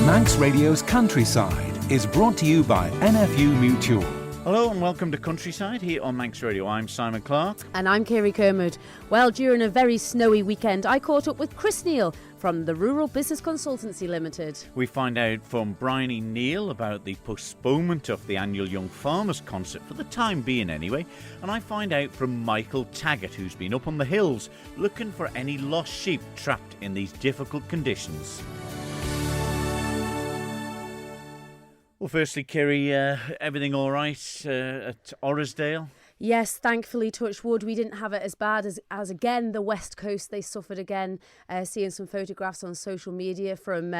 Manx Radio's Countryside is brought to you by NFU Mutual. Hello and welcome to Countryside here on Manx Radio. I'm Simon Clark. And I'm Kirree. Well, during a very snowy weekend, I caught up with Chris Kneale from the Rural Business Consultancy Ltd. We find out from Bryony Kneale about the postponement of the annual Young Farmers Concert, for the time being anyway. And I find out from Michael Taggart, who's been up on the hills looking for any lost sheep trapped in these difficult conditions. Well, firstly, Kirree, everything all right at Orrisdale? Yes, thankfully, touch wood, we didn't have it as bad as again, the West Coast, they suffered again. Seeing some photographs on social media from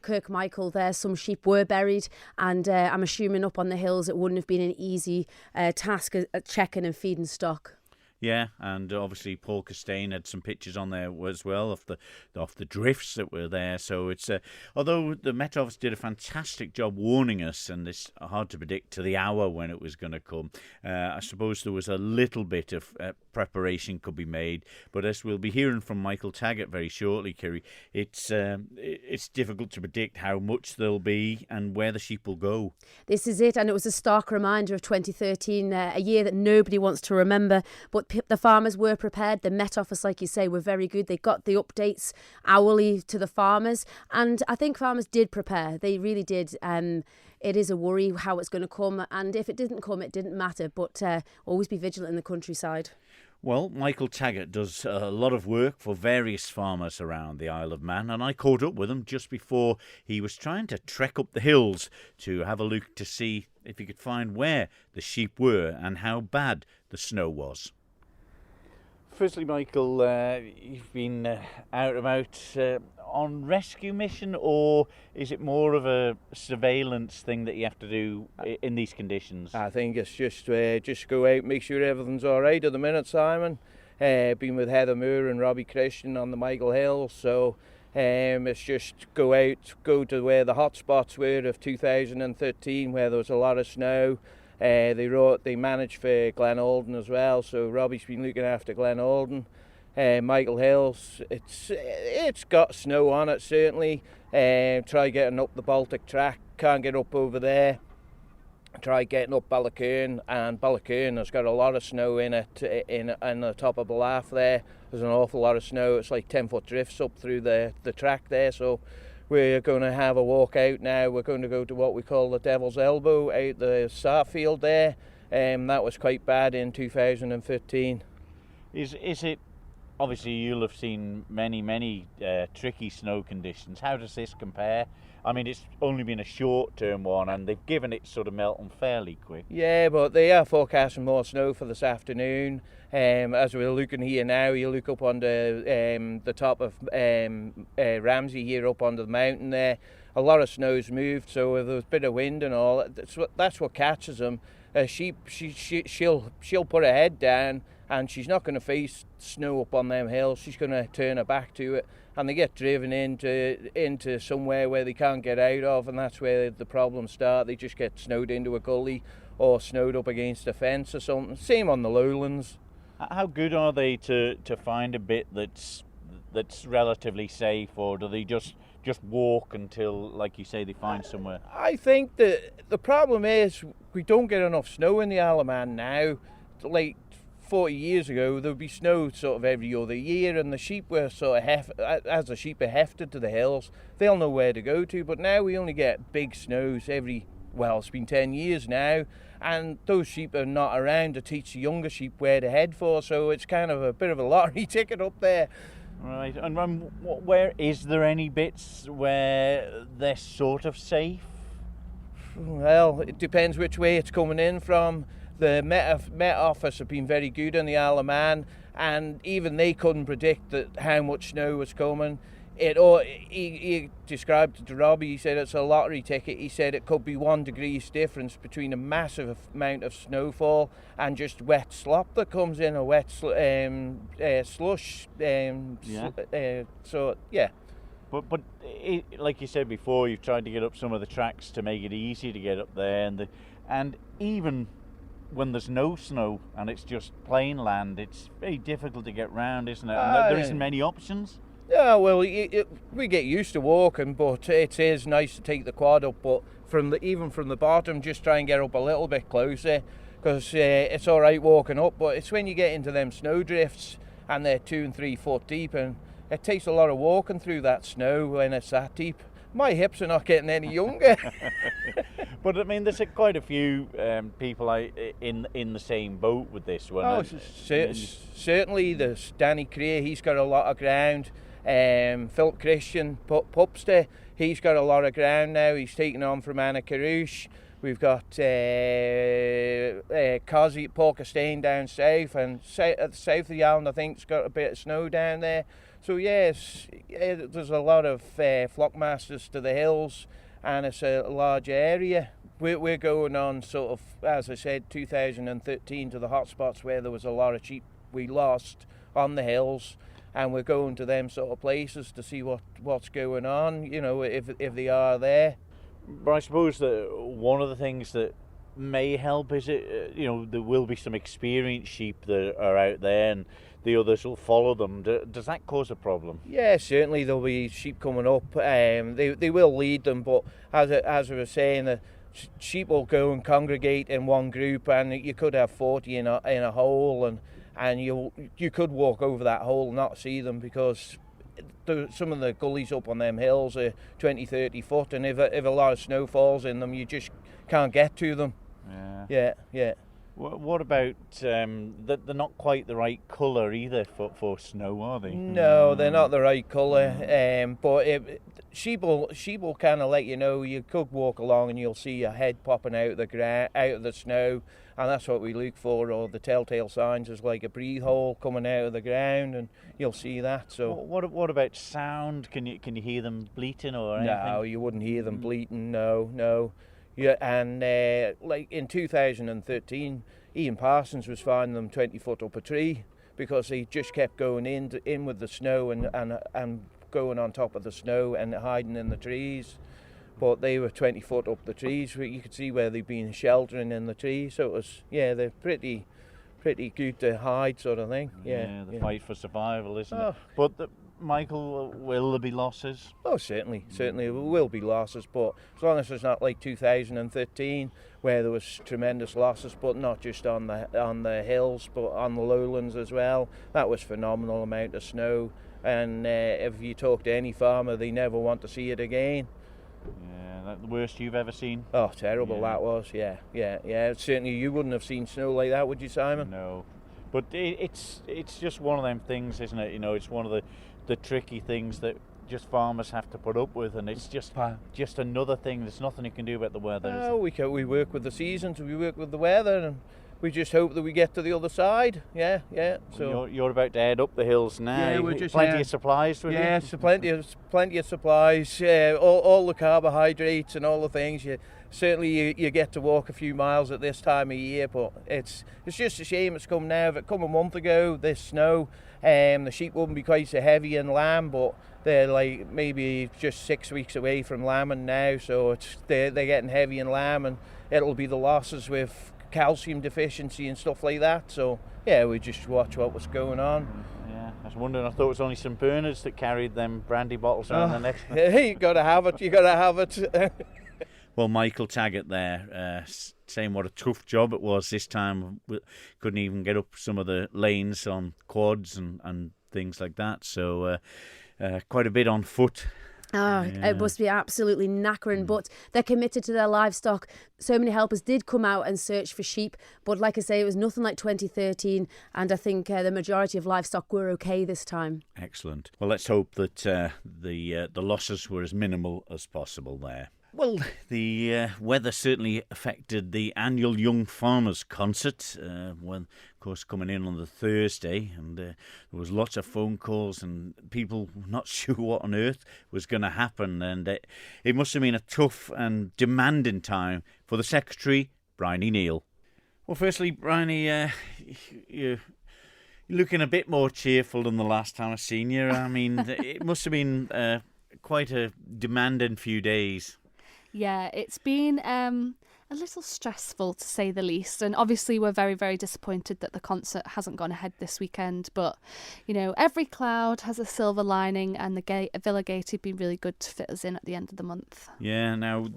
Kirk Michael there, some sheep were buried, and I'm assuming up on the hills it wouldn't have been an easy task at checking and feeding stock. Yeah, and obviously Paul Costain had some pictures on there as well of the drifts that were there. So it's although the Met Office did a fantastic job warning us, and it's hard to predict to the hour when it was going to come. I suppose there was a little bit of preparation could be made, but as we'll be hearing from Michael Taggart very shortly, Kirree, it's difficult to predict how much there'll be and where the sheep will go. This is it, and it was a stark reminder of 2013, a year that nobody wants to remember, but the farmers were prepared. The Met Office, like you say, were very good. They got the updates hourly to the farmers, and I think farmers did prepare. They really did. It is a worry how it's going to come, and if it didn't come, it didn't matter, but always be vigilant in the countryside. Well, Michael Taggart does a lot of work for various farmers around the Isle of Man, and I caught up with him just before he was trying to trek up the hills to have a look to see if he could find where the sheep were and how bad the snow was. Firstly, Michael, you've been out and about on rescue mission, or is it more of a surveillance thing that you have to do in these conditions? I think it's just go out, make sure everything's all right at the minute, Simon. Been with Heather Moore and Robbie Christian on the Michael Hill, so it's just go out, go to where the hot spots were of 2013, where there was a lot of snow. They managed for Glen Alden as well, so Robbie's been looking after Glen Alden. Michael Hills, it's got snow on it certainly. Try getting up the Baltic track, can't get up over there. Try getting up Ballacurn, and Ballacurn has got a lot of snow in it, in the top of the laugh there. There's an awful lot of snow. It's like 10-foot drifts up through the track there, so we're going to have a walk out now. We're going to go to what we call the Devil's Elbow out the Starfield there. That was quite bad in 2015. Is it, obviously you'll have seen many tricky snow conditions. How does this compare? I mean, it's only been a short-term one, and they've given it sort of melting fairly quick. Yeah, but they are forecasting more snow for this afternoon. As we're looking here now, you look up on the top of Ramsey here, up on the mountain there. A lot of snow's moved, so if there's a bit of wind and all, that's what catches them. She'll put her head down, and she's not going to face snow up on them hills. She's going to turn her back to it, and they get driven into somewhere where they can't get out of, and that's where the problems start. They just get snowed into a gully or snowed up against a fence or something. Same on the lowlands. How good are they to find a bit that's relatively safe, or do they just walk until, like you say, they find somewhere? I think that the problem is we don't get enough snow in the Isle of Man now. Like 40 years ago, there would be snow sort of every other year, and the sheep were sort of as the sheep are hefted to the hills, they'll know where to go to. But now we only get big snows it's been 10 years now, and those sheep are not around to teach the younger sheep where to head for, so it's kind of a bit of a lottery ticket up there. Right, and where is there any bits where they're sort of safe? Well, it depends which way it's coming in from. The Met Office have been very good on the Isle of Man, and even they couldn't predict how much snow was coming. He described it to Robbie. He said it's a lottery ticket. He said it could be 1 degree's difference between a massive amount of snowfall and just wet slop that comes in, a wet slush. So yeah. But like you said before, you've tried to get up some of the tracks to make it easy to get up there, and even when there's no snow and it's just plain land, it's very difficult to get round, isn't it? And there isn't many options. Yeah, well, we get used to walking, but it is nice to take the quad up. But even from the bottom, just try and get up a little bit closer, because it's all right walking up. But it's when you get into them snow drifts and they're 2 and 3 foot deep, and it takes a lot of walking through that snow when it's that deep. My hips are not getting any younger. But I mean, there's quite a few people in the same boat with this one. Oh, certainly. There's Danny Kirree, he's got a lot of ground. Philip Christian, Pupster, he's got a lot of ground now. He's taken on from Anna Carouche. We've got Cosy, Paul Costain down south, and at the south of the island, I think, it's got a bit of snow down there. So yes, there's a lot of flock masters to the hills, and it's a large area. We're going on sort of, as I said, 2013 to the hot spots where there was a lot of sheep we lost on the hills, and we're going to them sort of places to see what's going on, you know, if they are there. But I suppose that one of the things that may help is there will be some experienced sheep that are out there, and the others will follow them. Does that cause a problem? Yeah, certainly there'll be sheep coming up. They will lead them, but as I was saying, the sheep will go and congregate in one group, and you could have 40 in a hole, and you could walk over that hole and not see them, because some of the gullies up on them hills are 20-30 foot, and if a lot of snow falls in them, you just can't get to them. Yeah. What about they're not quite the right colour either for snow, are they? No, they're not the right colour. But sheep will kind of let you know. You could walk along and you'll see a head popping out of the snow, and that's what we look for. Or the telltale signs is like a breathe hole coming out of the ground, and you'll see that. So what about sound? Can you hear them bleating or anything? No, you wouldn't hear them bleating. No. Yeah, and like in 2013, Ian Parsons was finding them 20 foot up a tree, because he just kept going in with the snow and going on top of the snow and hiding in the trees. But they were 20 foot up the trees. You could see where they'd been sheltering in the trees. So it was, they're pretty good to hide, sort of thing. The fight for survival, isn't it? But Michael, will there be losses? Oh, certainly there will be losses, but as long as it's not like 2013 where there was tremendous losses, but not just on the hills, but on the lowlands as well. That was phenomenal amount of snow, and if you talk to any farmer, they never want to see it again. Yeah, that the worst you've ever seen? Oh, terrible that was. Yeah. Certainly, you wouldn't have seen snow like that, would you, Simon? No, but it's just one of them things, isn't it? You know, it's one of the tricky things that just farmers have to put up with, and it's just another thing. There's nothing you can do about the weather. No, we work with the seasons, we work with the weather, and we just hope that we get to the other side. Yeah. So you're about to head up the hills now. Yeah, we're just plenty of supplies with you. Yeah, so plenty of supplies. All the carbohydrates and all the things. You get to walk a few miles at this time of year, but it's just a shame it's come now. If it come a month ago, this snow, the sheep wouldn't be quite so heavy in lamb, but they're like maybe just 6 weeks away from lambing now, so they're getting heavy in lamb, and it'll be the losses with calcium deficiency and stuff like that. So we just watch what was going on. Yeah, I was wondering. I thought it was only St Bernards that carried them brandy bottles around the neck. You gotta have it. Well, Michael Taggart there, saying what a tough job it was this time. We couldn't even get up some of the lanes on quads and things like that. So quite a bit on foot. It must be absolutely knackering, but they're committed to their livestock. So many helpers did come out and search for sheep, but like I say, it was nothing like 2013, and I think the majority of livestock were okay this time. Excellent. Well, let's hope that the losses were as minimal as possible there. Well, the weather certainly affected the annual Young Farmers Concert, when, of course, coming in on the Thursday, and there was lots of phone calls and people not sure what on earth was going to happen, and it must have been a tough and demanding time for the Secretary, Bryony Kneale. Well, firstly, Bryony, you're looking a bit more cheerful than the last time I've seen you. I mean, it must have been quite a demanding few days. Yeah, it's been A little stressful, to say the least, and obviously we're very, very disappointed that the concert hasn't gone ahead this weekend, but every cloud has a silver lining, and the Villa Gaiety have been really good to fit us in at the end of the month. Yeah, now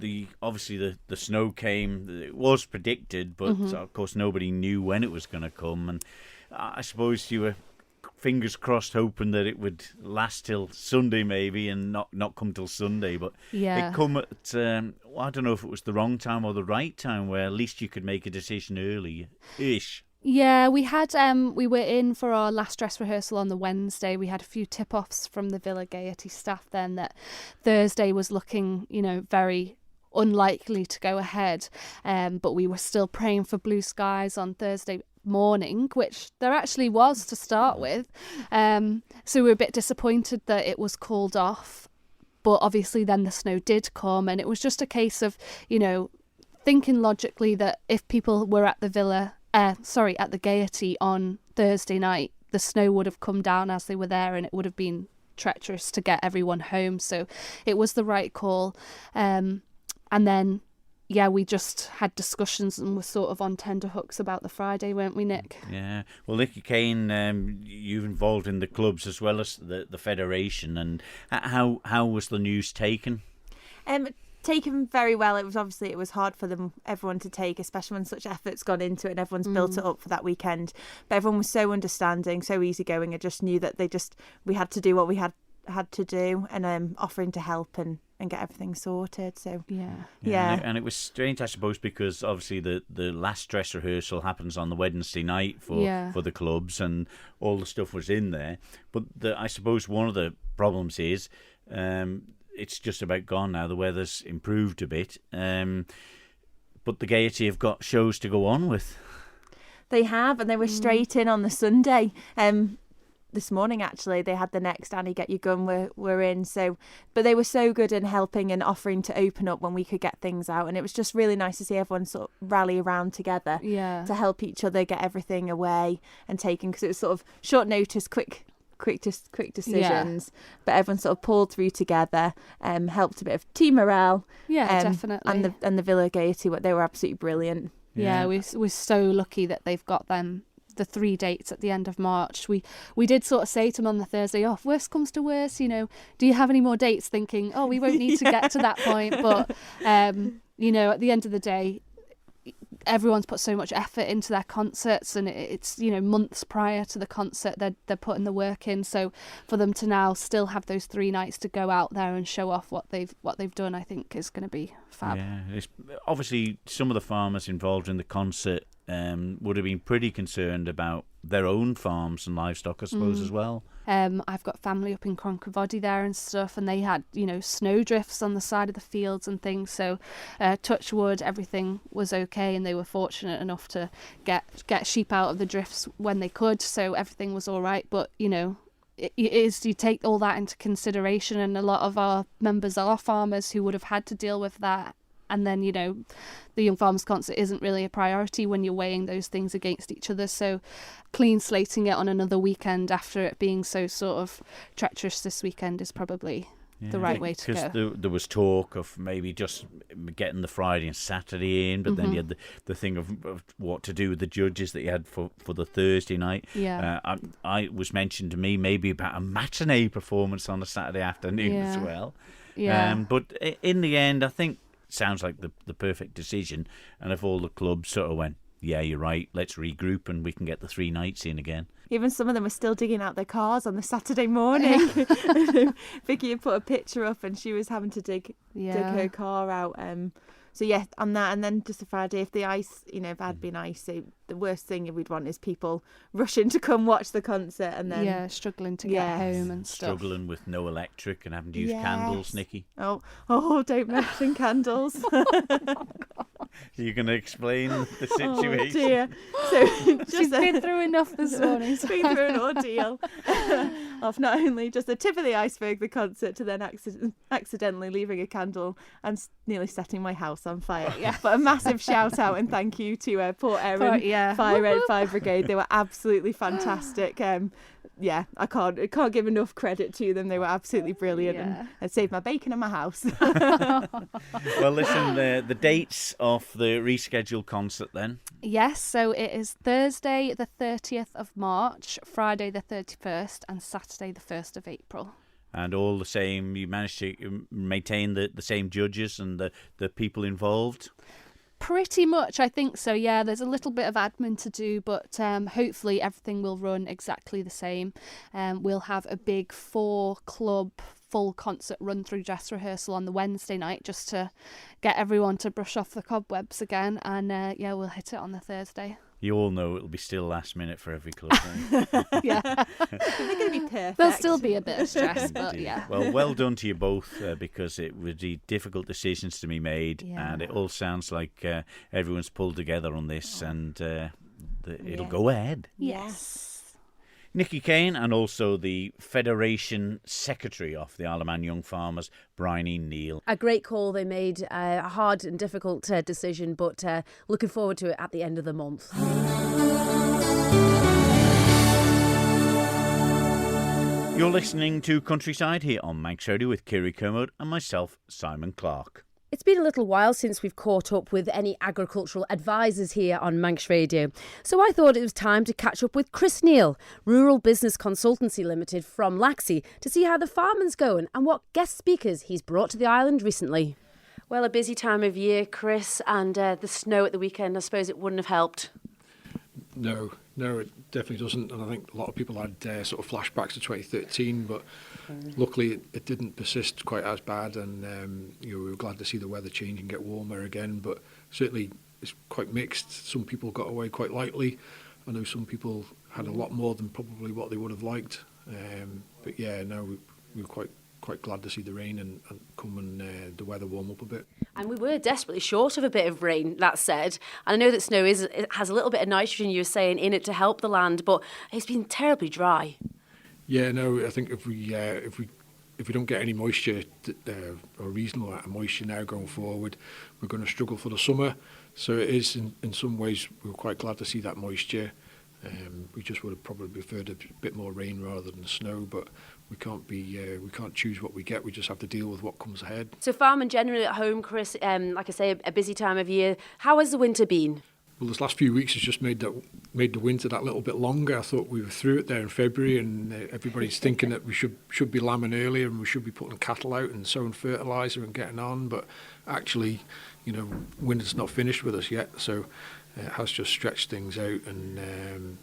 obviously the snow came. It was predicted, but of course nobody knew when it was going to come, and I suppose you were fingers crossed hoping that it would last till Sunday maybe and not come till Sunday, but it come at I don't know if it was the wrong time or the right time, where at least you could make a decision early-ish. Yeah, we had we were in for our last dress rehearsal on the Wednesday. We had a few tip-offs from the Villa Gaiety staff then that Thursday was looking, very unlikely to go ahead, but we were still praying for blue skies on Thursday morning, which there actually was to start with, so we were a bit disappointed that it was called off, but obviously then the snow did come, and it was just a case of thinking logically that if people were at the at the Gaiety on Thursday night, the snow would have come down as they were there, and it would have been treacherous to get everyone home, so it was the right call. And then we just had discussions and were sort of on tenterhooks about the Friday, weren't we, Nick? Yeah. Well, Nicky Kane, you're involved in the clubs as well as the federation, and how was the news taken? Taken very well. It was hard for everyone to take, especially when such effort's gone into it and everyone's built it up for that weekend. But everyone was so understanding, so easygoing, and just knew that we had to do what we had to do, and offering to help and get everything sorted. So yeah. And it was strange, I suppose, because obviously the last dress rehearsal happens on the Wednesday night for the clubs, and all the stuff was in there. But I suppose one of the problems is it's just about gone now. The weather's improved a bit, but the Gaiety have got shows to go on with. They have, and they were straight in on the Sunday. This morning, actually, they had the next Annie Get Your Gun were in. So, but they were so good in helping and offering to open up when we could get things out, and it was just really nice to see everyone sort of rally around together to help each other get everything away and taken, because it was sort of short notice, quick decisions, but everyone sort of pulled through together, helped a bit of team morale. Definitely. And the Villa Gaiety, they were absolutely brilliant. We're so lucky that they've got them. The 3 dates at the end of March. We did sort of say to them on the Thursday off, worst comes to worst, do you have any more dates, thinking, we won't need to get to that point, but at the end of the day, everyone's put so much effort into their concerts, and it's months prior to the concert they're putting the work in, so for them to now still have those 3 nights to go out there and show off what they've done, I think is going to be fab. It's obviously some of the farmers involved in the concert would have been pretty concerned about their own farms and livestock, I suppose, as well. I've got family up in Cronkrivody there and stuff, and they had, snow drifts on the side of the fields and things. So, touch wood, everything was okay, and they were fortunate enough to get sheep out of the drifts when they could. So everything was all right. But it is, you take all that into consideration, and a lot of our members are farmers who would have had to deal with that. And then, the Young Farmers Concert isn't really a priority when you're weighing those things against each other. So clean slating it on another weekend after it being so sort of treacherous this weekend is probably the right way to go. Because there was talk of maybe just getting the Friday and Saturday in, but then you had the thing of what to do with the judges that you had for the Thursday night. I was mentioned to me maybe about a matinee performance on a Saturday afternoon as well. But in the end, I think sounds like the perfect decision, and if all the clubs sort of went, you're right, let's regroup and we can get the 3 nights in again. Even some of them were still digging out their cars on the Saturday morning. Vicky had put a picture up and she was having to dig her car out. So on that, and then just a Friday, if the ice, if it had been icy, the worst thing we'd want is people rushing to come watch the concert and then struggling to get home and stuff. Struggling with no electric and having to use candles, Nikki. Oh, don't mention candles. You're going to explain the situation. Oh dear. So she's been through enough this morning. She's been through an ordeal. of not only just the tip of the iceberg, the concert, to then accidentally leaving a candle and nearly setting my house on fire. But a massive shout out and thank you to Port Erin Fire Brigade. They were absolutely fantastic. I can't give enough credit to them. They were absolutely brilliant and saved my bacon and my house. Well, listen, the dates of the rescheduled concert then? Yes, so it is Thursday the 30th of March, Friday the 31st and Saturday the 1st of April. And all the same, you managed to maintain the same judges and the people involved? Pretty much, I think so, yeah. There's a little bit of admin to do, but hopefully everything will run exactly the same. We'll have a big 4-club full concert run through dress rehearsal on the Wednesday night just to get everyone to brush off the cobwebs again, and we'll hit it on the Thursday. You all know it'll be still last minute for every club. Right? Yeah. They're going to be perfect. There'll still be a bit of stress, but yeah. Well done to you both, because it would be difficult decisions to be made, and it all sounds like everyone's pulled together on this, and it'll go ahead. Yes. Nikki Kane, and also the Federation Secretary of the Isle of Man Young Farmers, Bryony Kneale. A great call they made, a hard and difficult decision, but looking forward to it at the end of the month. You're listening to Countryside here on Manx Radio with Kirree Kermode and myself, Simon Clark. It's been a little while since we've caught up with any agricultural advisors here on Manx Radio, so I thought it was time to catch up with Chris Kneale, Rural Business Consultancy Ltd from Laxey, to see how the farming's going and what guest speakers he's brought to the island recently. Well, a busy time of year, Chris, and the snow at the weekend, I suppose it wouldn't have helped. No, it definitely doesn't, and I think a lot of people had sort of flashbacks to 2013, but luckily it didn't persist quite as bad, and we were glad to see the weather change and get warmer again, but certainly it's quite mixed. Some people got away quite lightly. I know some people had a lot more than probably what they would have liked, but we were quite glad to see the rain and come and the weather warm up a bit. And we were desperately short of a bit of rain, that said. And I know that snow it has a little bit of nitrogen, you were saying, in it to help the land, but it's been terribly dry. Yeah, no, I think if we don't get any moisture or reasonable amount of moisture now going forward, we're going to struggle for the summer. So it is in some ways we're quite glad to see that moisture. We just would have probably preferred a bit more rain rather than snow, but we can't choose what we get. We just have to deal with what comes ahead. So farming generally at home, Chris, like I say, a busy time of year. How has the winter been? Well, this last few weeks has just made the winter that little bit longer. I thought we were through it there in February, and everybody's thinking that we should be lambing earlier and we should be putting cattle out and sowing fertiliser and getting on. But actually, winter's not finished with us yet, so it has just stretched things out. And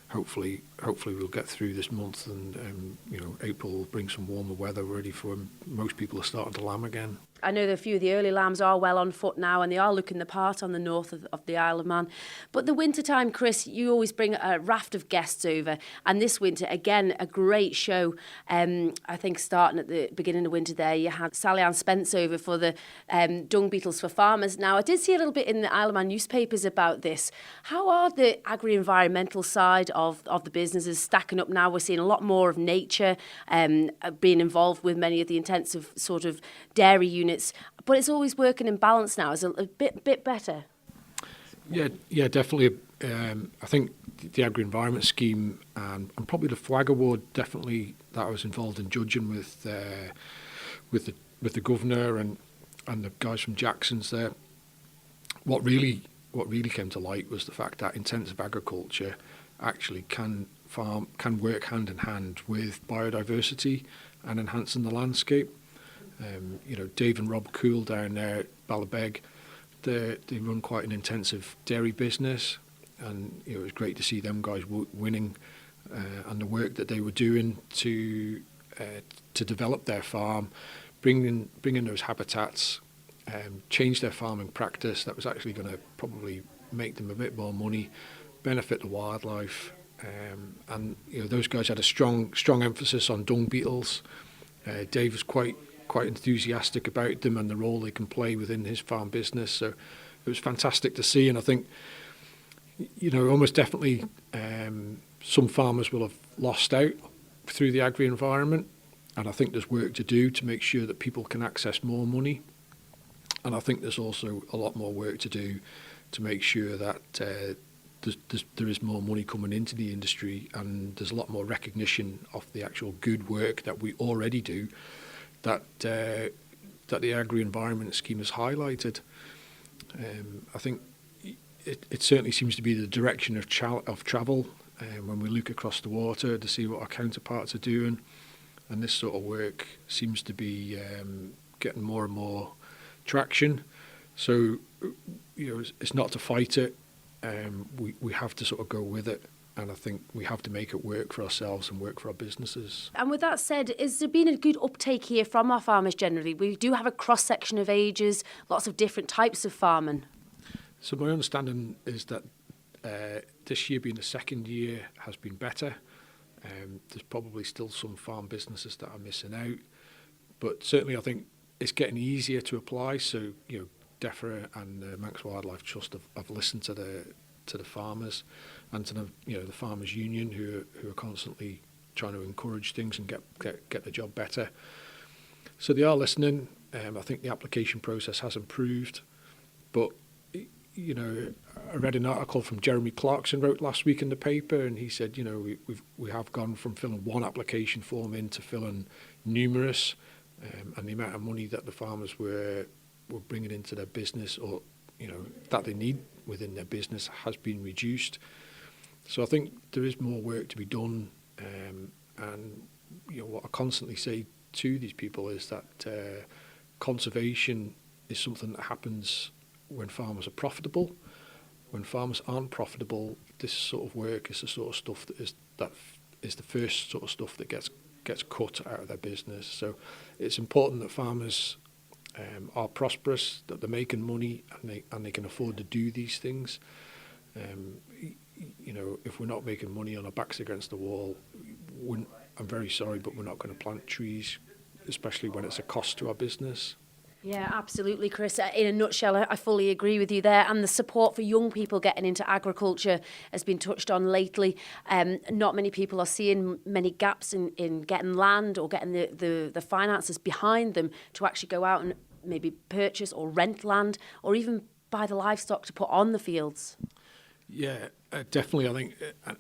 hopefully we'll get through this month, and April will bring some warmer weather ready for most people are starting to lamb again. I know that a few of the early lambs are well on foot now, and they are looking the part on the north of the Isle of Man. But the winter time, Chris, you always bring a raft of guests over, and this winter, again, a great show. I think starting at the beginning of winter there, you had Sally Ann Spence over for the dung beetles for farmers. Now, I did see a little bit in the Isle of Man newspapers about this. How are the agri-environmental side of the businesses stacking up now? We're seeing a lot more of nature being involved with many of the intensive sort of dairy units, but it's always working in balance now. Is it a bit better? Yeah, definitely. I think the agri-environment scheme and probably the flag award, definitely that I was involved in judging with the governor and the guys from Jackson's there. What really came to light was the fact that intensive agriculture actually can work hand in hand with biodiversity and enhancing the landscape. Dave and Rob Cool down there at Ballabeg, they run quite an intensive dairy business, and it was great to see them guys winning and the work that they were doing to develop their farm, bringing those habitats, change their farming practice. That was actually going to probably make them a bit more money, benefit the wildlife, and those guys had a strong emphasis on dung beetles. Dave was quite enthusiastic about them and the role they can play within his farm business. So it was fantastic to see, and I think almost definitely some farmers will have lost out through the agri-environment, and I think there's work to do to make sure that people can access more money. And I think there's also a lot more work to do to make sure that there is more money coming into the industry, and there's a lot more recognition of the actual good work that we already do that the agri-environment scheme has highlighted. I think it certainly seems to be the direction of travel when we look across the water to see what our counterparts are doing, and this sort of work seems to be getting more and more traction. So, it's not to fight it. We have to sort of go with it, and I think we have to make it work for ourselves and work for our businesses. And with that said, has there been a good uptake here from our farmers generally? We do have a cross-section of ages, lots of different types of farming. So my understanding is that this year being the second year has been better. There's probably still some farm businesses that are missing out, but certainly I think it's getting easier to apply. So, DEFRA and the Manx Wildlife Trust have listened to the farmers and to the farmers union who are constantly trying to encourage things and get the job better. So they are listening. I think the application process has improved, but I read an article from Jeremy Clarkson wrote last week in the paper, and he said, we have gone from filling one application form into filling numerous, and the amount of money that the farmers were bringing into their business, or that they need within their business, has been reduced. So I think there is more work to be done, and what I constantly say to these people is that conservation is something that happens when farmers are profitable. When farmers aren't profitable, this sort of work is the sort of stuff that is the first sort of stuff that gets cut out of their business. So it's important that farmers are prosperous, that they're making money, and they can afford to do these things. If we're not making money on our backs against the wall, I'm very sorry, but we're not going to plant trees, especially when it's a cost to our business. Yeah, absolutely, Chris. In a nutshell, I fully agree with you there. And the support for young people getting into agriculture has been touched on lately. Not many people are seeing many gaps in getting land or getting the finances behind them to actually go out and maybe purchase or rent land or even buy the livestock to put on the fields. Yeah, definitely. I think,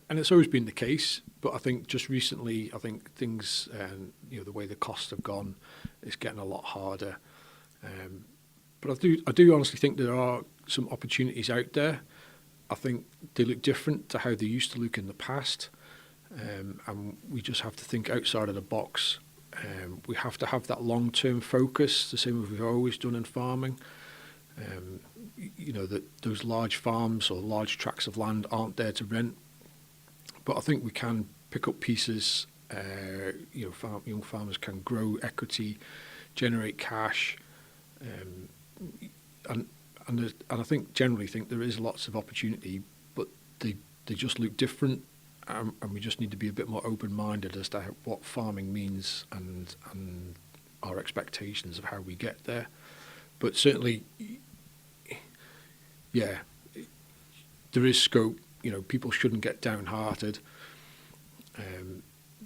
and it's always been the case, but I think just recently, I think things, the way the costs have gone, it's getting a lot harder. But I do honestly think there are some opportunities out there. I think they look different to how they used to look in the past, and we just have to think outside of the box. We have to have that long-term focus, the same as we've always done in farming. That those large farms or large tracts of land aren't there to rent, but I think we can pick up pieces. Young farmers can grow equity, generate cash. And I think generally think there is lots of opportunity, but they just look different, and we just need to be a bit more open-minded as to what farming means and our expectations of how we get there. But certainly, yeah, there is scope. People shouldn't get downhearted.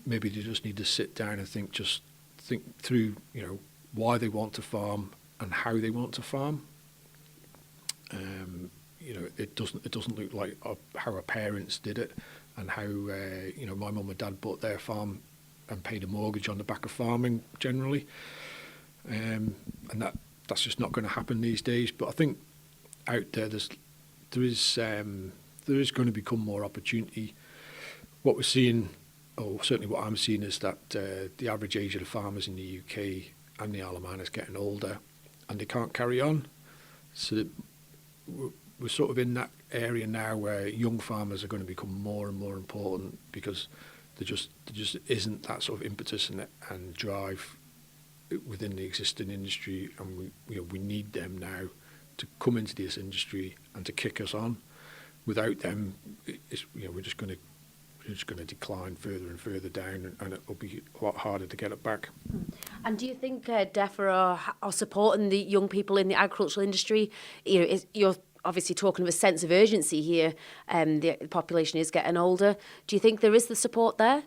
Maybe they just need to sit down and think through, why they want to farm and how they want to farm. It doesn't look like how our parents did it, and how my mum and dad bought their farm and paid a mortgage on the back of farming generally, and that's just not going to happen these days. But I think out there there is going to become more opportunity. What we're seeing, or certainly what I'm seeing, is that the average age of the farmers in the UK and the Isle of Man is getting older, and they can't carry on. So we're sort of in that area now where young farmers are going to become more and more important, because there just isn't that sort of impetus and drive within the existing industry, and we need them now to come into this industry and to kick us on. Without them, we're just going to decline further and further down, and it will be a lot harder to get it back. And do you think DEFRA are supporting the young people in the agricultural industry? You're obviously talking of a sense of urgency here. The population is getting older. Do you think there is the support there?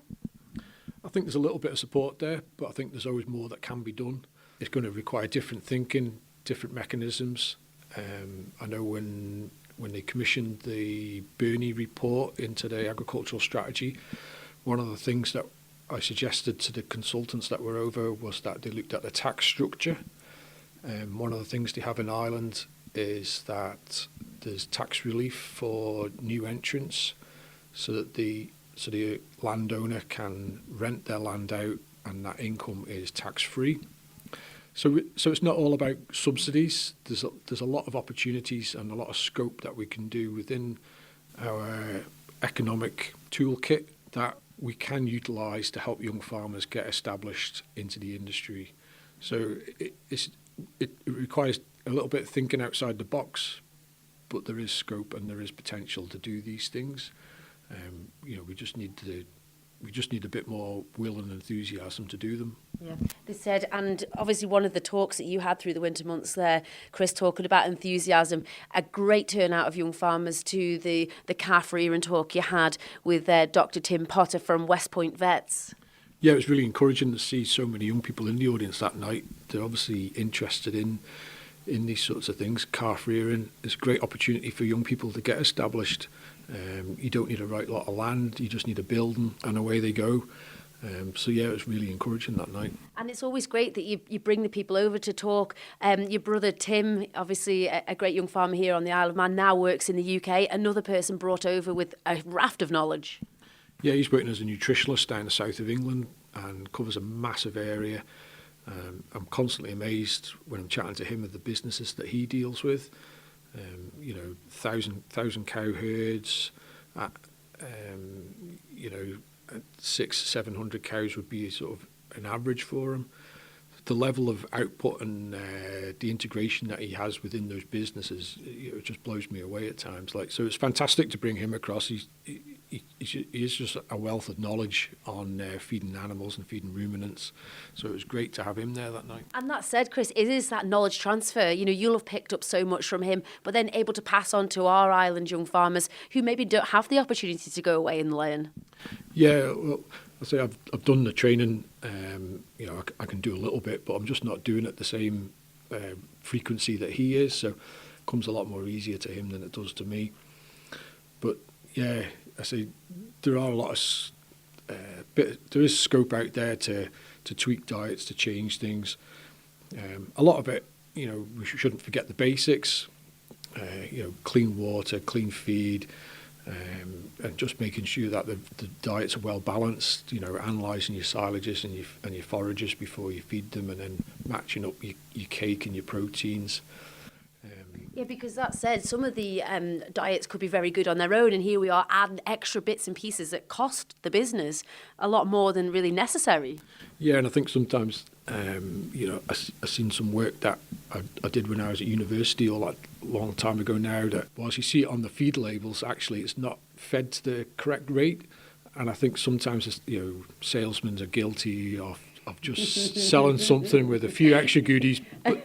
think there's a little bit of support there, but I think there's always more that can be done. It's going to require different thinking, different mechanisms. I know when they commissioned the Birnie report into the agricultural strategy, one of the things that I suggested to the consultants that were over was that they looked at the tax structure. One of the things they have in Ireland is that there's tax relief for new entrants, so that the landowner can rent their land out and that income is tax-free. So it's not all about subsidies. There's a lot of opportunities and a lot of scope that we can do within our economic toolkit that we can utilise to help young farmers get established into the industry. So it requires a little bit of thinking outside the box, but there is scope and there is potential to do these things. We just need a bit more will and enthusiasm to do them. Yeah, they said, and obviously one of the talks that you had through the winter months there, Chris, talking about enthusiasm, a great turnout of young farmers to the calf rearing talk you had with Dr. Tim Potter from West Point Vets. Yeah, it was really encouraging to see so many young people in the audience that night. They're obviously interested in these sorts of things. Calf rearing is a great opportunity for young people to get established. You don't need a right lot of land, you just need a building and away they go. So yeah, it was really encouraging that night. And it's always great that you bring the people over to talk. Your brother Tim, obviously a great young farmer here on the Isle of Man, now works in the UK. Another person brought over with a raft of knowledge. Yeah, he's working as a nutritionist down the south of England and covers a massive area. I'm constantly amazed when I'm chatting to him of the businesses that he deals with. 1,000 cow herds, 600-700 cows would be sort of an average for him. The level of output and the integration that he has within those businesses, it just blows me away at times. So it's fantastic to bring him across. He is just a wealth of knowledge on feeding animals and feeding ruminants. So it was great to have him there that night. And that said, Chris, it is that knowledge transfer. You'll have picked up so much from him, but then able to pass on to our island young farmers who maybe don't have the opportunity to go away and learn. Yeah, well, I say I've done the training. I can do a little bit, but I'm just not doing it the same frequency that he is. So it comes a lot more easier to him than it does to me. But yeah, I say there are a lot of there is scope out there to tweak diets, to change things. A lot of it, we shouldn't forget the basics. Clean water, clean feed. And just making sure that the diets are well balanced, analysing your silages and your forages before you feed them, and then matching up your cake and your proteins. Yeah, because that said, some of the diets could be very good on their own, and here we are adding extra bits and pieces that cost the business a lot more than really necessary. Yeah, and I think sometimes, I've seen some work that I did when I was at university or a long time ago now, that whilst you see it on the feed labels, actually it's not fed to the correct rate. And I think sometimes, salesmen are guilty of just selling something with a few extra goodies, but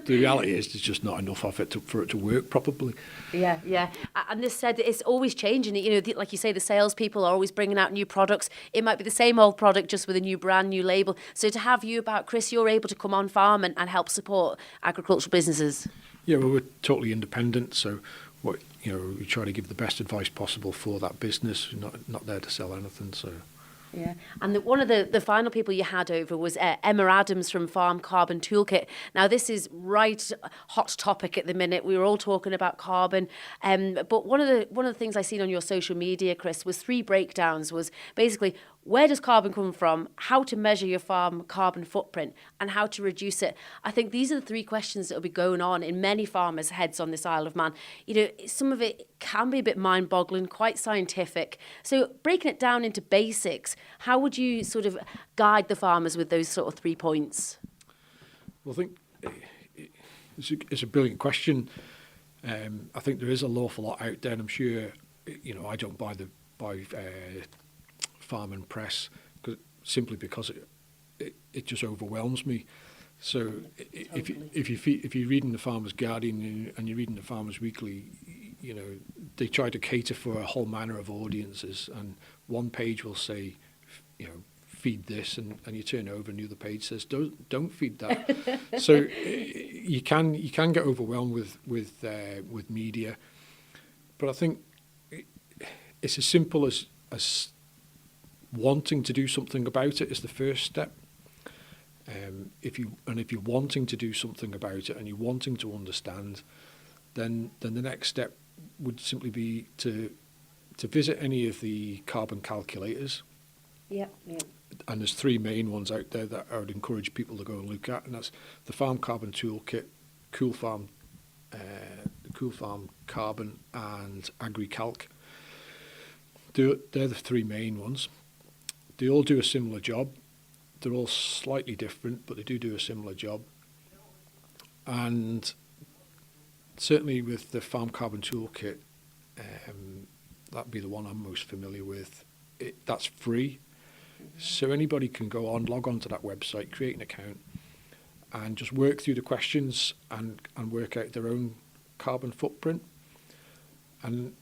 the reality is there's just not enough of it for it to work properly. Yeah. And this said, it's always changing. Like you say, the salespeople are always bringing out new products. It might be the same old product, just with a new brand, new label. So to have you about, Chris, you're able to come on farm and help support agricultural businesses. Yeah, well, we're totally independent, so we try to give the best advice possible for that business. We're not there to sell anything, so. Yeah, and one of the final people you had over was Emma Adams from Farm Carbon Toolkit. Now, this is right hot topic at the minute. We were all talking about carbon, but one of the things I seen on your social media, Chris, was 3 breakdowns. Was basically, where does carbon come from, how to measure your farm carbon footprint, and how to reduce it. I think these are the 3 questions that will be going on in many farmers' heads on this Isle of Man. Some of it can be a bit mind-boggling, quite scientific. So breaking it down into basics, how would you sort of guide the farmers with those sort of 3 points? Well, I think it's a brilliant question. I think there is an awful lot out there, and I'm sure, I don't buy Farm and Press simply because it just overwhelms me. So if you're reading the Farmer's Guardian and you're reading the Farmer's Weekly, they try to cater for a whole manner of audiences, and one page will say, feed this, and you turn over and the other page says don't feed that. So you can get overwhelmed with media, but I think it's as simple as wanting to do something about it is the first step. If you're wanting to do something about it and you're wanting to understand, then the next step would simply be to visit any of the carbon calculators. Yeah. And there's 3 main ones out there that I would encourage people to go and look at, and that's the Farm Carbon Toolkit, Cool Farm Carbon, and AgriCalc. They're the 3 main ones. They all do a similar job. They're all slightly different, but they do a similar job. And certainly with the Farm Carbon Toolkit, that'd be the one I'm most familiar with. That's free. So anybody can log on to that website, create an account, and just work through the questions and work out their own carbon footprint. And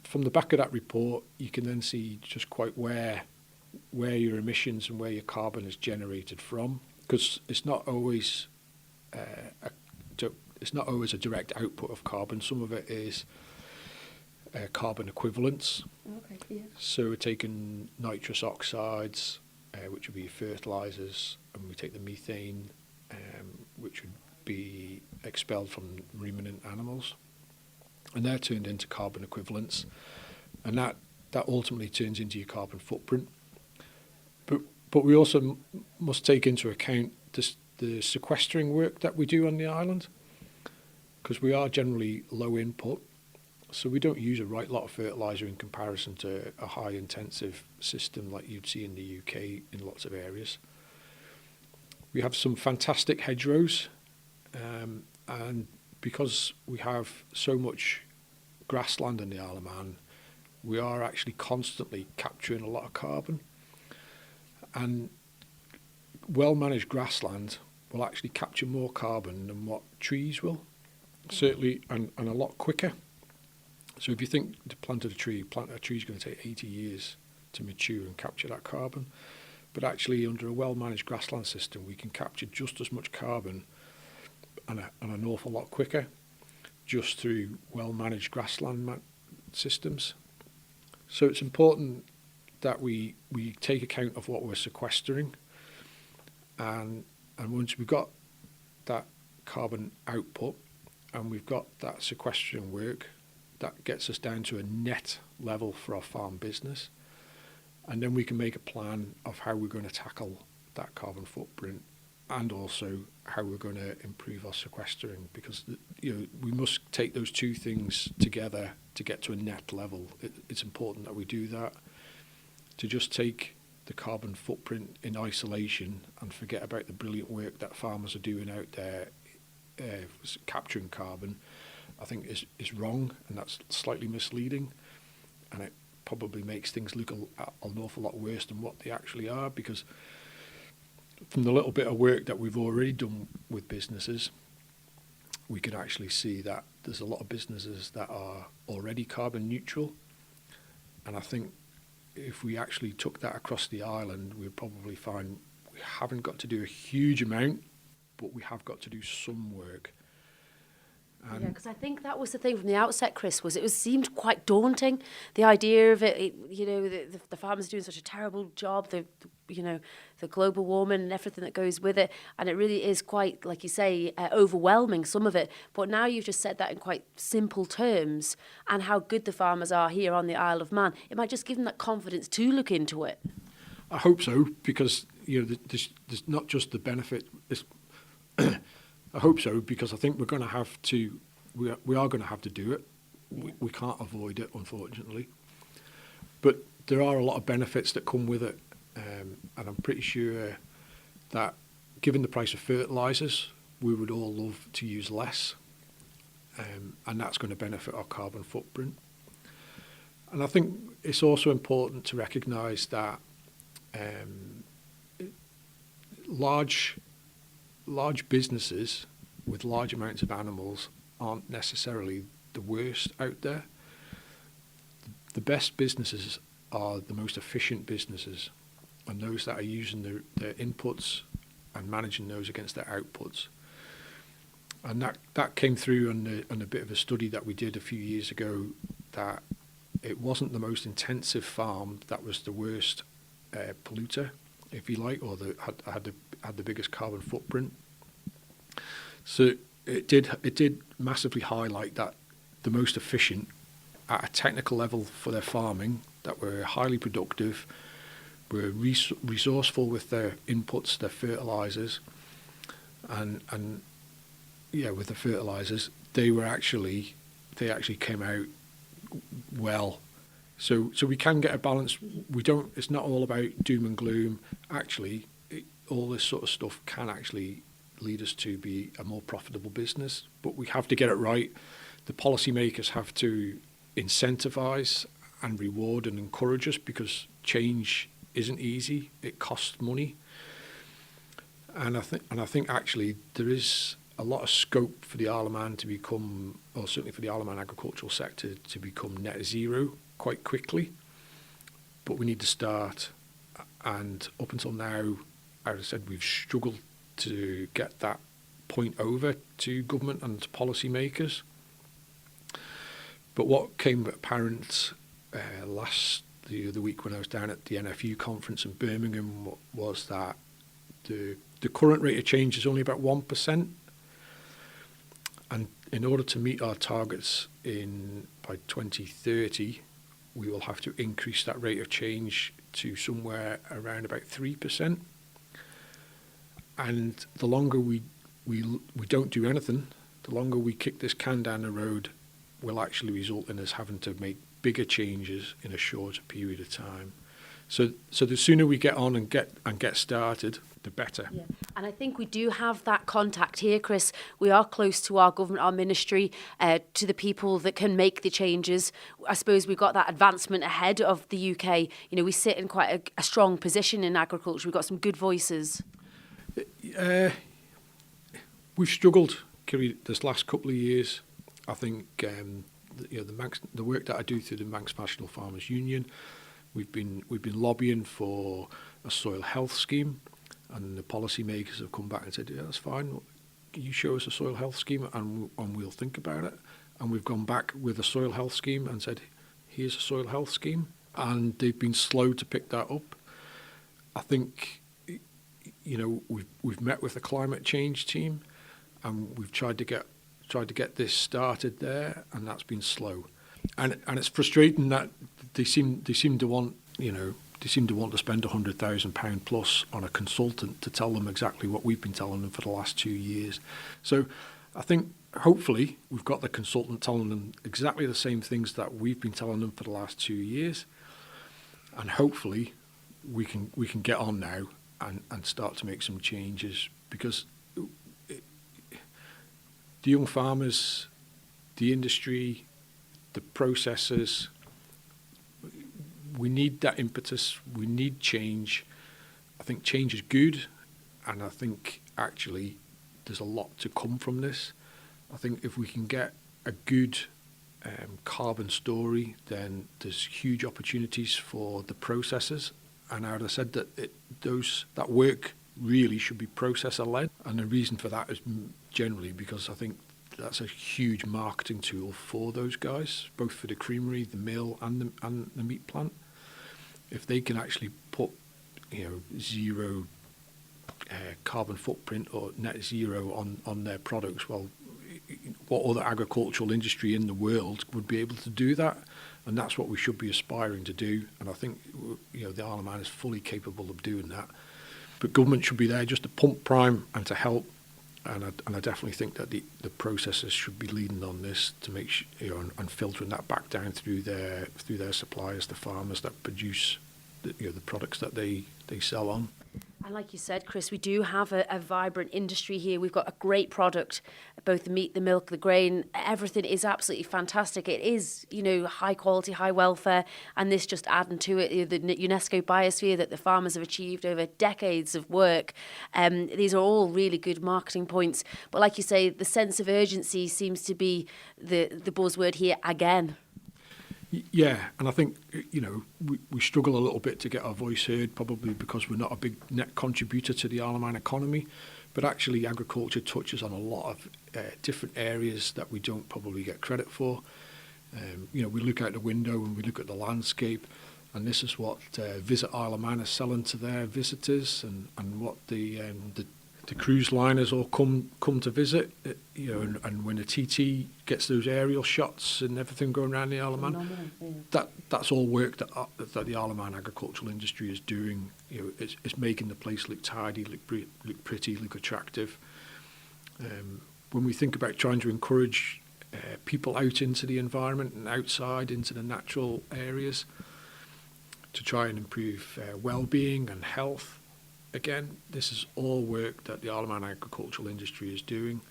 from the back of that report, you can then see just quite where your emissions and where your carbon is generated from, because it's not always a direct output of carbon. Some of it is carbon equivalents. Okay. Yeah. So we're taking nitrous oxides, which would be fertilizers, and we take the methane, which would be expelled from ruminant animals, and they're turned into carbon equivalents, and that ultimately turns into your carbon footprint. But we also must take into account the sequestering work that we do on the island, because we are generally low input, so we don't use a right lot of fertiliser in comparison to a high intensive system like you'd see in the UK in lots of areas. We have some fantastic hedgerows, and because we have so much grassland in the Isle of Man, we are actually constantly capturing a lot of carbon. And well-managed grassland will actually capture more carbon than what trees will, certainly, and a lot quicker. So if you think to plant a tree is going to take 80 years to mature and capture that carbon. But actually, under a well-managed grassland system, we can capture just as much carbon and an awful lot quicker, just through well-managed grassland systems. So it's important that we take account of what we're sequestering, and once we've got that carbon output and we've got that sequestering work, that gets us down to a net level for our farm business, and then we can make a plan of how we're going to tackle that carbon footprint and also how we're going to improve our sequestering, because we must take those 2 things together to get to a net level. It's important that we do that. To just take the carbon footprint in isolation and forget about the brilliant work that farmers are doing out there capturing carbon, I think is wrong, and that's slightly misleading, and it probably makes things look an awful lot worse than what they actually are, because from the little bit of work that we've already done with businesses, we can actually see that there's a lot of businesses that are already carbon neutral, and I think if we actually took that across the island, we'd probably find we haven't got to do a huge amount, but we have got to do some work. Yeah, because I think that was the thing from the outset, Chris, was it seemed quite daunting, the idea of it, the farmers doing such a terrible job, the global warming and everything that goes with it, and it really is quite, like you say, overwhelming, some of it. But now you've just said that in quite simple terms, and how good the farmers are here on the Isle of Man. It might just give them that confidence to look into it. I hope so, because there's not just the benefit. I hope so, because I think we're going to have to. We are going to have to do it. We can't avoid it, unfortunately. But there are a lot of benefits that come with it, and I'm pretty sure that, given the price of fertilisers, we would all love to use less, and that's going to benefit our carbon footprint. And I think it's also important to recognise that large businesses with large amounts of animals aren't necessarily the worst out there. The best businesses are the most efficient businesses, and those that are using their inputs and managing those against their outputs. And that came through on a bit of a study that we did a few years ago, that it wasn't the most intensive farm that was the worst polluter, if you like, or had the biggest carbon footprint. So it did massively highlight that the most efficient at a technical level for their farming, that were highly productive, were resourceful with their inputs, their fertilizers, and with the fertilizers, they actually came out well. So we can get a balance. It's not all about doom and gloom. Actually, all this sort of stuff can actually lead us to be a more profitable business, but we have to get it right. The policymakers have to incentivize and reward and encourage us, because change isn't easy. It costs money, and I think actually there is a lot of scope for the Isle of Man to become, or certainly for the Isle of Man agricultural sector to become net zero quite quickly. But we need to start, and up until now, as I said, we've struggled to get that point over to government and to policymakers. But what came apparent the other week when I was down at the NFU conference in Birmingham was that the current rate of change is only about 1%. And in order to meet our targets by 2030, we will have to increase that rate of change to somewhere around about 3%. And the longer we don't do anything, the longer we kick this can down the road, will actually result in us having to make bigger changes in a shorter period of time. So the sooner we get on and get started, the better. Yeah. And I think we do have that contact here, Chris. We are close to our government, our ministry, to the people that can make the changes. I suppose we've got that advancement ahead of the UK. We sit in quite a strong position in agriculture. We've got some good voices. We've struggled, Kirree, this last couple of years. I think the work that I do through the Manx National Farmers Union, we've been lobbying for a soil health scheme, and the policymakers have come back and said, yeah, that's fine. Can you show us a soil health scheme and we'll think about it? And we've gone back with a soil health scheme and said, here's a soil health scheme, and they've been slow to pick that up. I think we've met with the climate change team, and we've tried to get this started there, and that's been slow. And it's frustrating that they seem to want to spend £100,000 plus on a consultant to tell them exactly what we've been telling them for the last 2 years. So I think hopefully we've got the consultant telling them exactly the same things that we've been telling them for the last 2 years, and hopefully we can get on now and start to make some changes, because the young farmers, the industry, the processors, we need that impetus. We need change. I think change is good, and I think actually there's a lot to come from this. I think if we can get a good carbon story, then there's huge opportunities for the processors. And I would have said that work really should be processor-led, and the reason for that is generally because I think that's a huge marketing tool for those guys, both for the creamery, the mill, and the meat plant. If they can actually put zero carbon footprint or net zero on their products, well, what other agricultural industry in the world would be able to do that? And that's what we should be aspiring to do. And I think the Isle of Man is fully capable of doing that. But government should be there just to pump prime and to help. And I definitely think that the processors should be leading on this to make and filtering that back down through their suppliers, the farmers that produce the products that they sell on. And like you said, Chris, we do have a vibrant industry here. We've got a great product, both the meat, the milk, the grain. Everything is absolutely fantastic. It is, high quality, high welfare, and this just adding to it, the UNESCO biosphere that the farmers have achieved over decades of work. These are all really good marketing points. But like you say, the sense of urgency seems to be the buzzword here again. Yeah, and I think, we struggle a little bit to get our voice heard, probably because we're not a big net contributor to the Isle of Man economy. But actually, agriculture touches on a lot of different areas that we don't probably get credit for. We look out the window and we look at the landscape, and this is what Visit Isle of Man is selling to their visitors, and what the cruise liners all come to visit. And when the TT gets those aerial shots and everything going around the Isle of Man, that's all work that the Isle of Man agricultural industry is doing. It's making the place look tidy, look pretty, look attractive. When we think about trying to encourage people out into the environment and outside into the natural areas to try and improve well-being and health, again, this is all work that the Isle of Man agricultural industry is doing.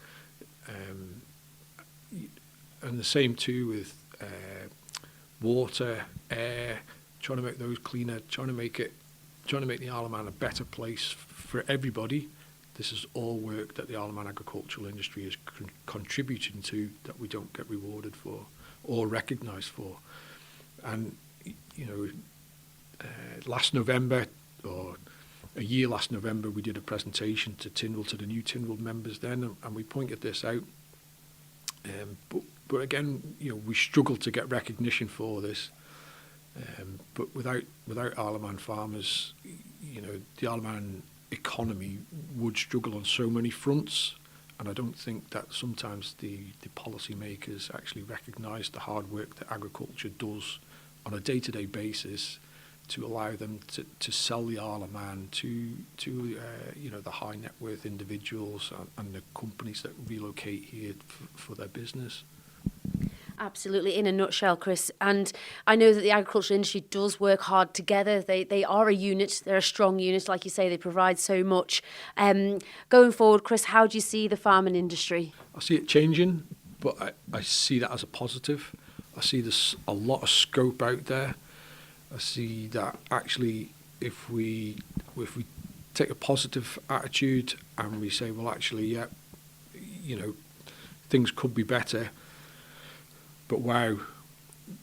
And the same too with water, air, trying to make those cleaner, trying to make the Isle of Man a better place for everybody. This is all work that the Isle of Man agricultural industry is contributing to, that we don't get rewarded for or recognised for. And last November, or a year last November, we did a presentation to the new Tynwald members then, and we pointed this out. But again, we struggle to get recognition for this. But without Isle of Man farmers, the Isle of Man economy would struggle on so many fronts. And I don't think that sometimes the policy makers actually recognise the hard work that agriculture does on a day-to-day basis to allow them to sell the Isle of Man to the high net worth individuals and the companies that relocate here for their business. Absolutely, in a nutshell, Chris. And I know that the agricultural industry does work hard together. They are a unit. They're a strong unit. Like you say, they provide so much. Going forward, Chris, how do you see the farming industry? I see it changing, but I see that as a positive. I see there's a lot of scope out there. I see that actually if we take a positive attitude and we say, well, actually, things could be better, but wow,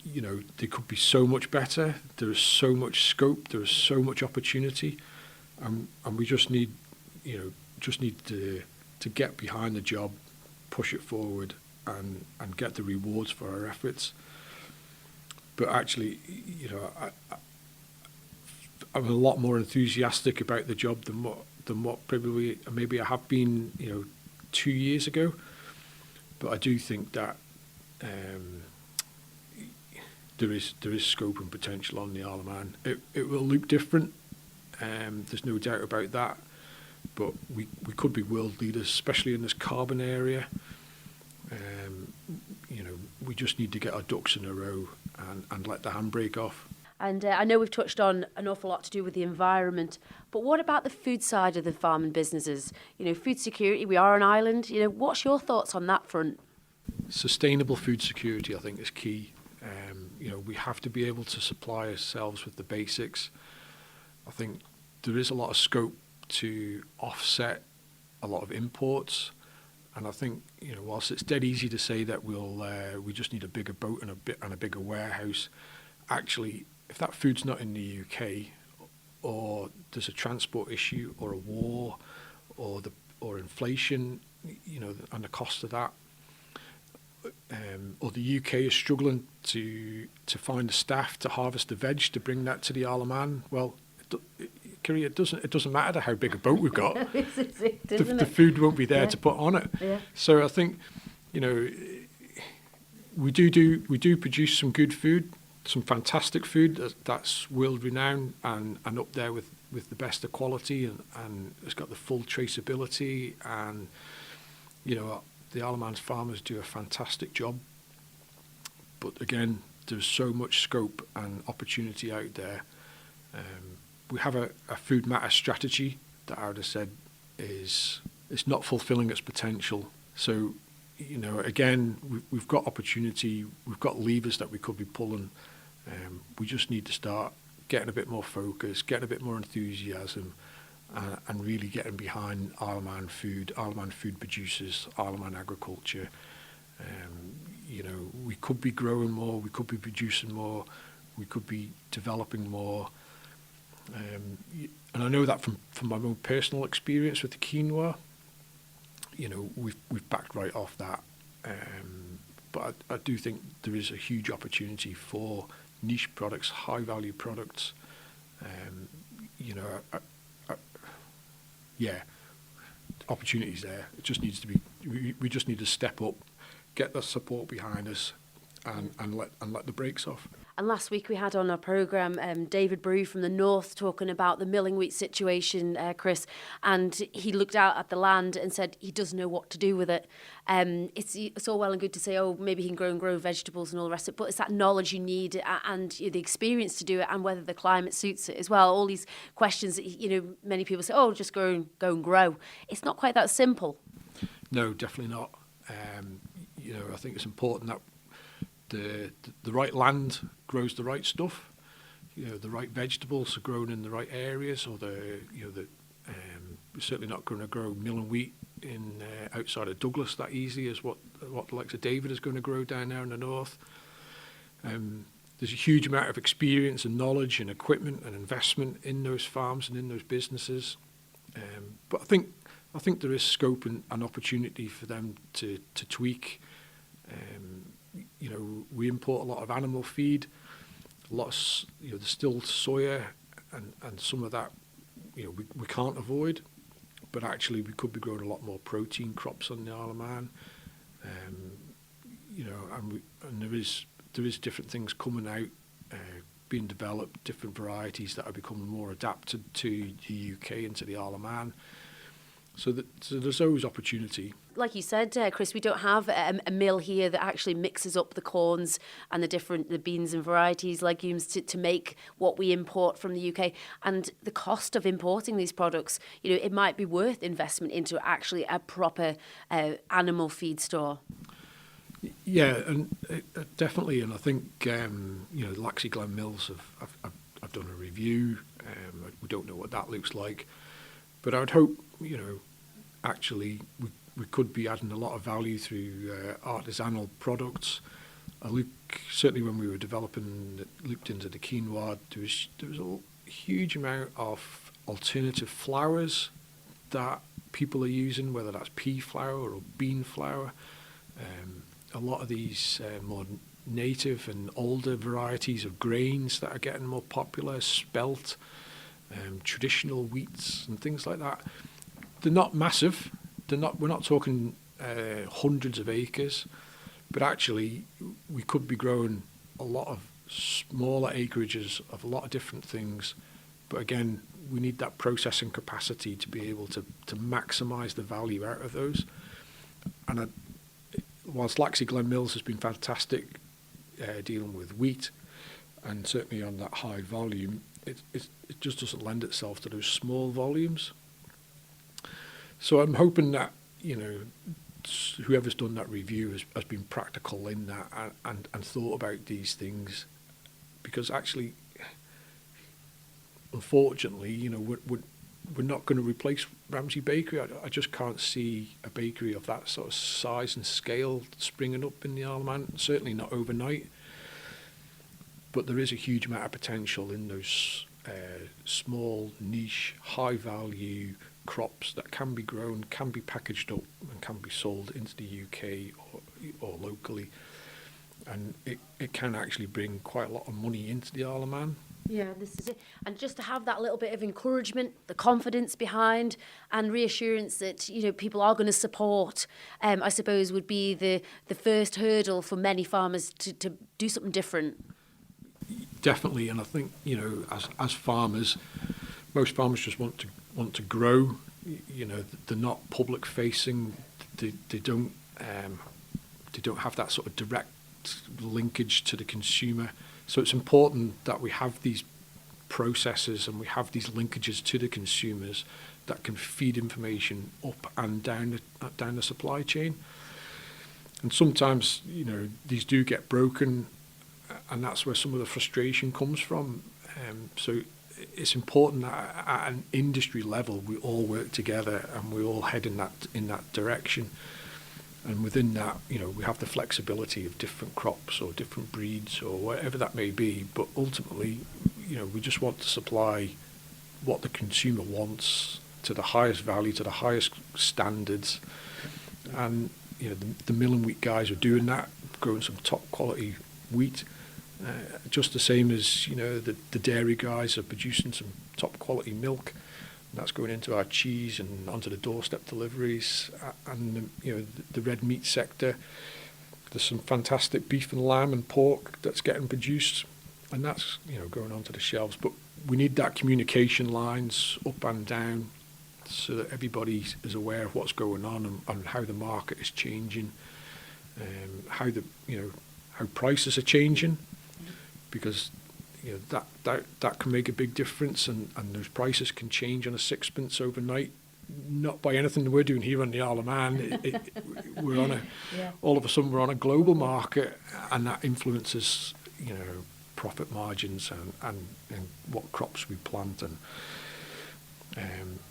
they could be so much better. There is so much scope. There is so much opportunity, and we just need to get behind the job, push it forward, and get the rewards for our efforts. But actually, I'm a lot more enthusiastic about the job than what probably maybe I have been 2 years ago. But I do think that there is scope and potential on the Isle of Man. It will look different. There's no doubt about that. But we could be world leaders, especially in this carbon area. We just need to get our ducks in a row and let the handbrake off. And I know we've touched on an awful lot to do with the environment, but what about the food side of the farming businesses? Food security, we are an island. What's your thoughts on that front? Sustainable food security, I think, is key. We have to be able to supply ourselves with the basics. I think there is a lot of scope to offset a lot of imports. And I think, whilst it's dead easy to say that we just need a bigger boat and a bigger warehouse, actually, if that food's not in the UK, or there's a transport issue, or a war, or inflation, and the cost of that, or the UK is struggling to find the staff to harvest the veg to bring that to the Isle of Man, well, Kirree, it doesn't matter how big a boat we've got. The food won't be there to put on it. Yeah. So I think, we do produce some good food, some fantastic food that's world renowned and up there with the best of quality, and it's got the full traceability, and the Isle of Man's farmers do a fantastic job. But again, there's so much scope and opportunity out there. We have a food matter strategy that I would have said is not fulfilling its potential. So, again, we've got opportunity, we've got levers that we could be pulling. We just need to start getting a bit more focus, getting a bit more enthusiasm, and really getting behind Isle of Man food producers, Isle of Man agriculture. we could be growing more, we could be producing more, we could be developing more. And I know that from my own personal experience with the quinoa, we've backed right off that. But I do think there is a huge opportunity for niche products, high value products. Opportunities there. It just needs to be. We just need to step up, get the support behind us, and let the brakes off. And last week we had on our programme David Brew from the North talking about the milling wheat situation, Chris, and he looked out at the land and said he doesn't know what to do with it. It's all well and good to say, oh, maybe he can grow vegetables and all the rest of it, but it's that knowledge you need and the experience to do it, and whether the climate suits it as well. All these questions that, many people say, oh, just go and grow. It's not quite that simple. No, definitely not. I think it's important that the right land grows the right stuff. The right vegetables are grown in the right areas, or we're certainly not going to grow milling wheat in outside of Douglas that easy as what the likes of David is going to grow down there in the north. There's a huge amount of experience and knowledge and equipment and investment in those farms and in those businesses. But I think there is scope and opportunity for them to tweak. We import a lot of animal feed, a lot of, there's still soya and some of that, we can't avoid, but actually we could be growing a lot more protein crops on the Isle of Man. And there is different things coming out, being developed, different varieties that are becoming more adapted to the UK and to the Isle of Man. So there's always opportunity. Like you said, Chris, we don't have a mill here that actually mixes up the corns and the beans and varieties, legumes to make what we import from the UK. And the cost of importing these products, it might be worth investment into actually a proper animal feed store. Yeah, and definitely. And I think Laxey Glen Mills have done a review. We don't know what that looks like, but I would hope actually we could be adding a lot of value through artisanal products. I look, certainly when we were looked into the quinoa, there was a huge amount of alternative flours that people are using, whether that's pea flour or bean flour. A lot of these more native and older varieties of grains that are getting more popular, spelt, traditional wheats and things like that. They're not massive. We're not talking hundreds of acres, but actually we could be growing a lot of smaller acreages of a lot of different things. But again, we need that processing capacity to be able to maximise the value out of those. And whilst Laxey Glen Mills has been fantastic dealing with wheat, and certainly on that high volume, it just doesn't lend itself to those small volumes. So I'm hoping that whoever's done that review has been practical in that and thought about these things, because actually, unfortunately, we're not going to replace Ramsey Bakery. I just can't see a bakery of that sort of size and scale springing up in the Isle of Man. Certainly not overnight. But there is a huge amount of potential in those small, niche, high-value crops that can be grown, can be packaged up, and can be sold into the UK or locally. And it can actually bring quite a lot of money into the Isle of Man. Yeah, this is it. And just to have that little bit of encouragement, the confidence behind, and reassurance that people are going to support, I suppose, would be the first hurdle for many farmers to do something different. Definitely, and I think as farmers, most farmers just want to grow. They're not public facing. They don't have that sort of direct linkage to the consumer. So it's important that we have these processes and we have these linkages to the consumers that can feed information up and down the supply chain. And sometimes these do get broken, and that's where some of the frustration comes from. So it's important that at an industry level we all work together and we all head in that direction. And within that, we have the flexibility of different crops or different breeds or whatever that may be. But ultimately, we just want to supply what the consumer wants to the highest value, to the highest standards. And, the mill and wheat guys are doing that, growing some top quality wheat. Just the same as, the dairy guys are producing some top quality milk. And that's going into our cheese and onto the doorstep deliveries. And, the red meat sector, there's some fantastic beef and lamb and pork that's getting produced. And that's, going onto the shelves. But we need that communication lines up and down so that everybody is aware of what's going on and how the market is changing, how prices are changing, because that can make a big difference, and those prices can change on a sixpence overnight, not by anything we're doing here on the Isle of Man. We're on all of a sudden we're on a global market, and that influences profit margins and what crops we plant, and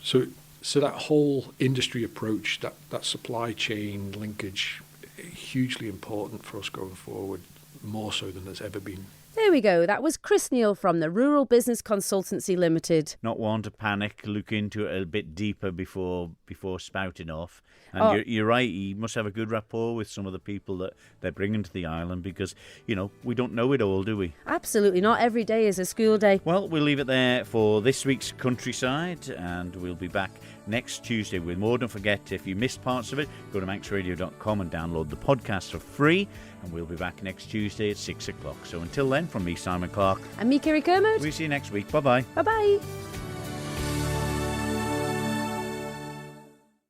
so that whole industry approach, that supply chain linkage, hugely important for us going forward, more so than there's ever been. There we go. That was Chris Kneale from the Rural Business Consultancy Ltd. Not one to panic, look into it a bit deeper before spouting off. And you're right, you must have a good rapport with some of the people that they're bringing to the island, because, we don't know it all, do we? Absolutely not. Every day is a school day. Well, we'll leave it there for this week's Countryside, and we'll be back next Tuesday with more. Don't forget, if you missed parts of it, go to manxradio.com and download the podcast for free, and we'll be back next Tuesday at 6 o'clock. So until then, from me, Simon Clark. And me, Kirree Kermode. We'll see you next week. Bye-bye. Bye-bye.